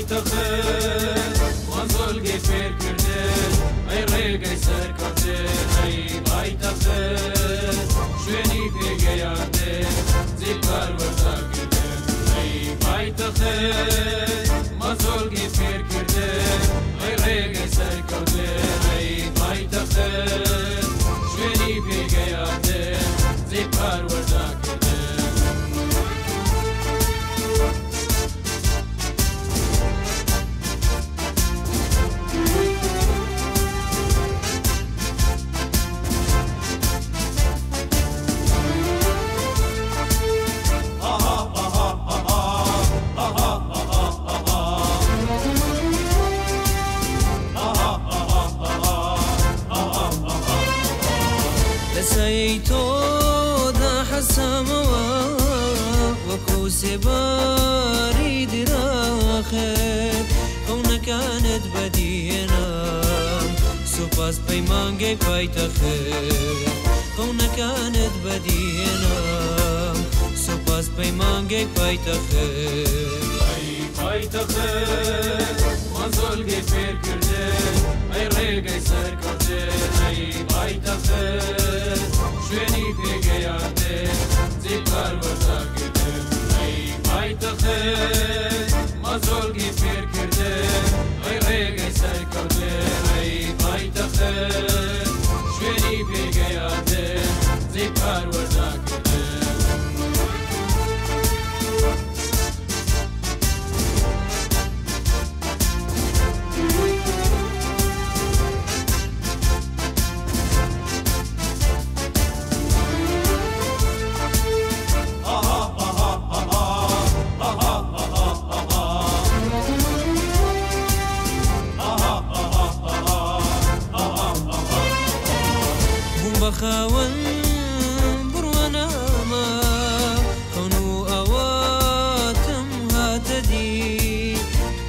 پایتەخت مەنزۆلگەی فێر کردن ئەی ڕێگەی سەرکەوتن ئەی پایتەخت شوێنی پێگەیاندن جێبکار وەرداگرتن ئەی پایتەخت مەنزۆلگەی فێر کردن ئەی ڕێگەی سەرکەوتن ئەی پایتەخت شوێنی پێگەیاندن جێبکار وەرداگرتن لەسەی تۆدا حەسەمەوە وەکو سێباری دراخێت خەونەکانت بەدیێنە سوپاس پەیمانگەی پایتەخت خەونەکانت بەدیێنە سوپاس پەیمانگەی پایتەخت پایتەخت مەنزۆلگەی فێر کردن ئەی ڕێگەی سەرکەوتن ئەی پایتەخت شوێنی پێگەیاندن جێبکار وەرداگرتن ئەی پایتەخت مەنزۆلگەی فێر کردن ئەی ڕێگەی سەرکەوتن ئەی پایتەخت شوێنی پێگەیاندن جێبکار وەرداگرتن خاوەن بڕوانامە خەون و ئەواتم هاتە دی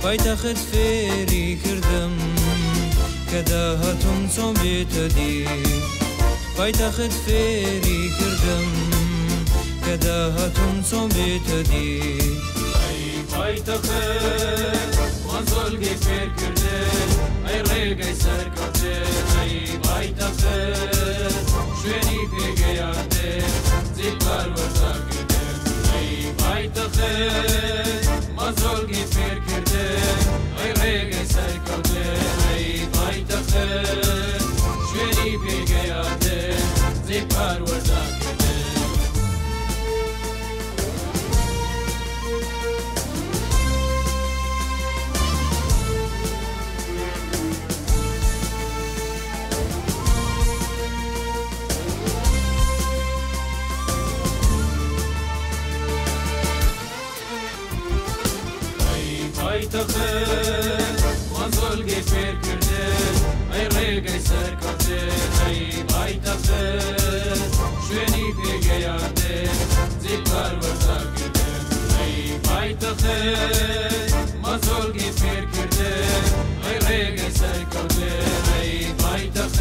پایتەخت فێری کردم کە داهاتوم چۆن بێتە دی پایتەخت فێری کردم کە داهاتوم چۆن بێتە دی ئەی پایتەخت مەنزۆلگەی فێر کردن ئەی ڕێگەی سەرکەوتن ئەی پایتەخت شوێنی پێگەیاندن جێبکار وەرداگرتن ئەی پایتەخت مەنزۆلگەی فێر کردن ئەی ڕێگەی سەرکەوتن ئەی پایتەخت شوێنی پێگەیاندن جێبکار وەرداگرتن پایتەخت مەنزۆلگەی فێر کردن ئەی ڕێگەی سەرکەوتن ئەی پایتەخت شوێنی پێگەیاندن جێبکار وەرداگرتن ئەی پایتەخت مەنزۆلگەی فێر کردن ئەی ڕێگەی سەرکەوتن ئەی پایتەخت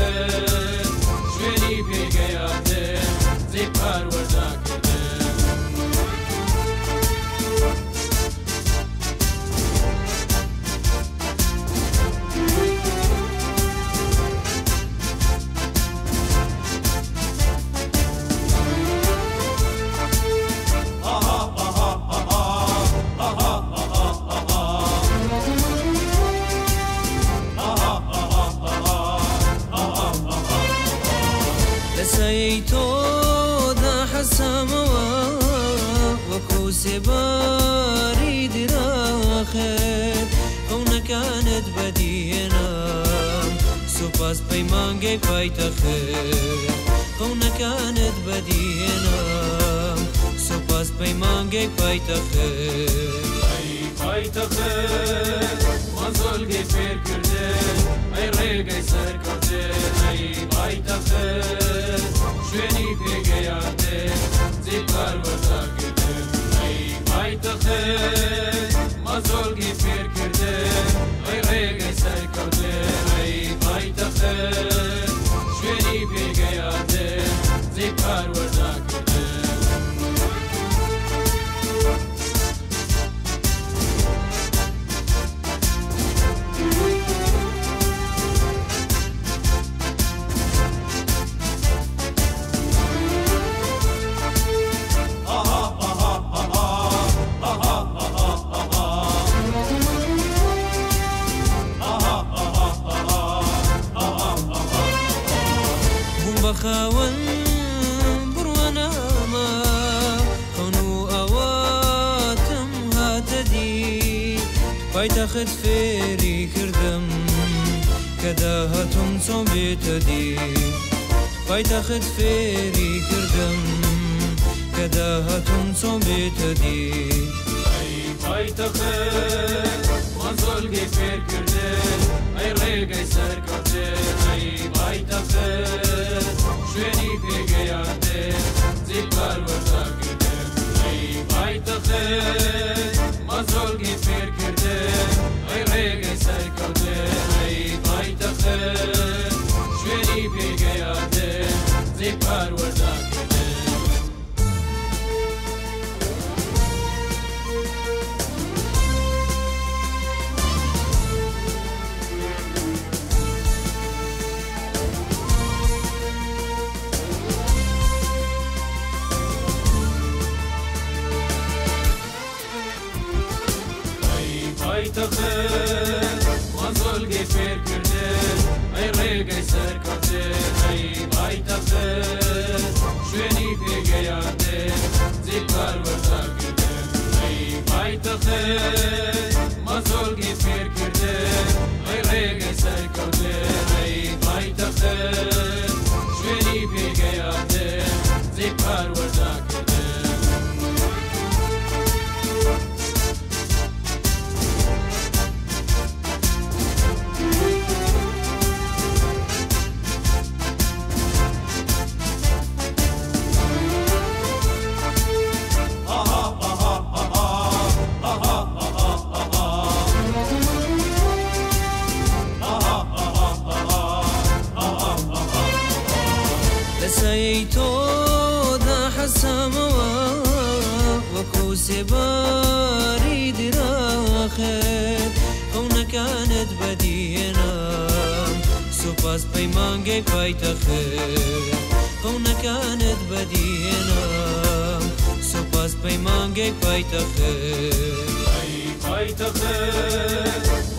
شوێنی پێگەیاندن جێبکار وەرداگرتن لەسەی تۆدا حەسەمەوە وەکو سێباری دراخێت خەونەکانت بەدیێنە سوپاس پەیمانگەی پایتەخت خەونەکانت بەدیێنە سوپاس پەیمانگەی پایتەخت ئەی پایتەخت مەنزۆلگەی فێر کردن ئەی ڕێگەی سەرکەوتن ئەی پایتەخت شوێنی پێگەیاندن جێبکار وەرداگرتن ئەی پایتەخت مەنزۆلگەی فێر کردن ئەی ڕێگەی سەرکەوتن ئەی پایتەخت شوێنی پێگەیاندن جێبکار وەرداگرتن پایتەخت فێری کردم کە داهاتوم چۆن بێتە دی پایتەخت فێری کردم کە داهاتوم چۆن بێتە دی پایتەخت مەزۆلگەی فێر کردن ئەی ڕێگەی سەرکەوتن ئەی پایتەخت شوێنی پێگەیاندن زیبار وەرداگرتن ئەی پایتەخت مەزۆلگەی فێر کردن ئەی ڕێگەی سەرکەوتن ئەی پایتەخت شوێنی پێگەیاندن زیبار وەرداگرتن پایتەخت مەزۆلگەی فێر کردن ئەی ڕێگەی سەرکەوتن ئەی پایتەخت شوێنی پێگەیاندن زیبار وەرداگرتن ئەی پایتەخت مەزۆلگەی فێر کردن ئەی ڕێگەی سەرکەوتن ئەی پایتەخت شوێنی پێگەیاندن زیبار وەرداگرتن لەسەی تۆدا حەسامەوە وەکو سێباری دراخێت خەونەکانت بەدیێنام سوپاس پەیمانگەی پایتەخت خەونەکانت بەدیێنام سوپاس پەیمانگەی پایتەخت ئەی پایتەخت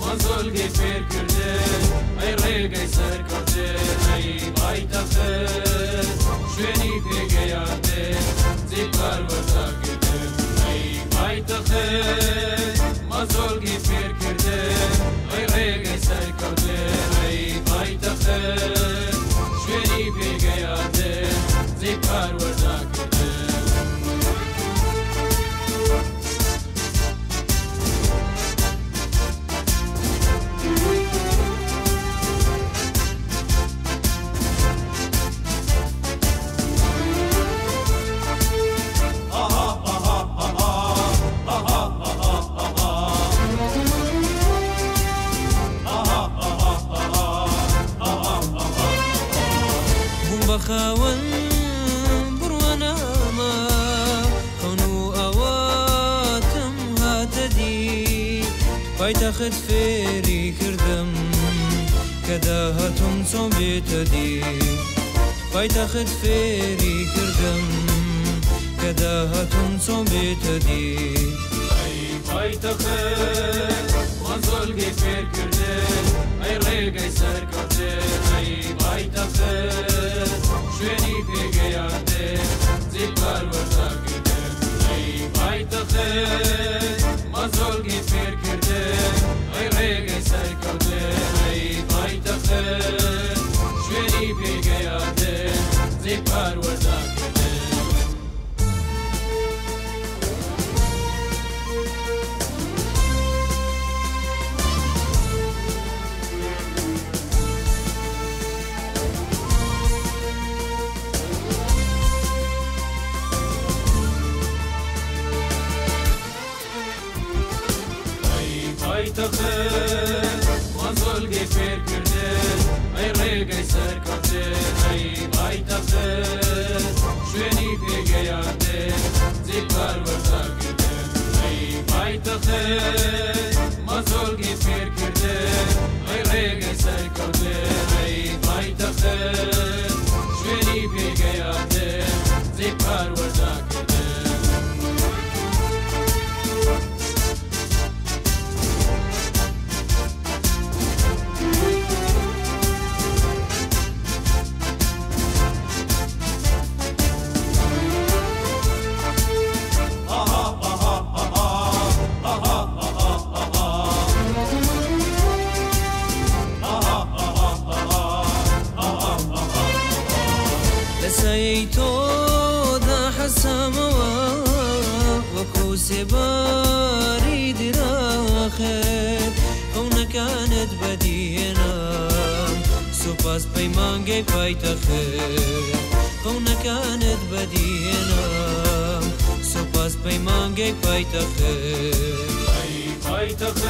مەزۆلگەی فێر کردن ئەی ڕێگەی سەرکەوتن ئەی پایتەخت شوێنی پێگەیاندن زیبار وەرداگرتن ئەی پایتەخت مەزۆلگەی فێر کردن ئەی ڕێگەی سەرکەوتن ئەی پایتەخت شوێنی پێگەیاندن زیبار وەرداگرتن بەخاوەن بڕوانامە خەون و ئەواتم هاتە دی پایتەخت فێری کردم کە داهاتوم چۆن بێتە دی پایتەخت فێری کردم کە داهاتوم چۆن بێتە دی ئەی پایتەخت مەزۆلگەی فێر کردن ئەی ڕێگەی سەرکەوتن ئەی پایتەخت شوێنی پێگەیاندن زیبار وەرداگرتن ئەی پایتەخت مەزۆلگەی فێر کردن ئەی ڕێگەی سەرکەوتن ئەی پایتەخت شوێنی پێگەیاندن زیبار وەرداگرتن پایتەخت مەزۆلگەی فێر کردن ئەی ڕێگەی سەرکەوتن ئەی پایتەخت شوێنی پێگەیاندن زیبار وەرداگرتن ئەی پایتەخت مەزۆلگەی فێر کردن ئەی ڕێگەی سەرکەوتن ئەی پایتەخت شوێنی پێگەیاندن زیبار وەرداگرتن سێباری دراخێت خەونەکانت بەدیێنام سوپاس پەیمانگەی پایتەخت خەونەکانت بەدیێنام سوپاس پەیمانگەی پایتەخت پایتەخت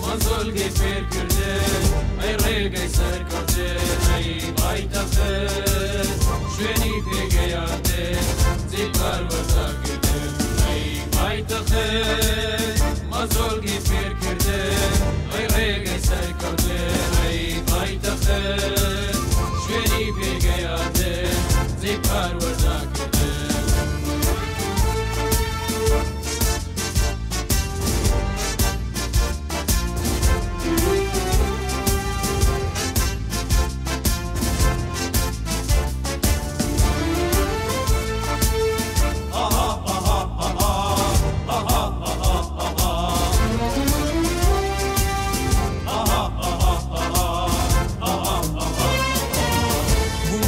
مەزۆلگەی فێرکردن ئەی ڕێگەی سەرکەوتن ئەی پایتەخت شوێنی پێگەیاندن جێکار وەرزاکردن ئەی پایتەخت مەزۆلگەی فێرکردن ئەی ڕێگەی سەرکەوتن ئەی پایتەخت شوێنی پێگەیاندن جێکار وەرزاکردن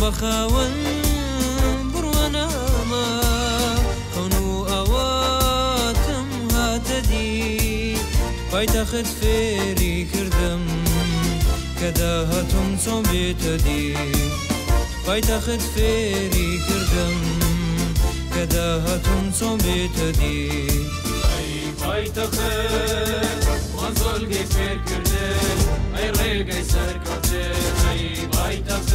بەخاوەن بڕوانامە خەون و ئەواتم هاتە دی پایتەخت فێری کردم کە داهاتم چۆن بێتە دی پایتەخت فێری کردم کە داهاتم چۆن بێتە دی ئەی پایتەخت مەزۆلگەی فێرکردن ئەی ڕێگەی سەرکەوتن ئەی پایتەخت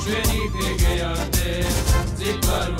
شوێنی پێگەیاندن جێکار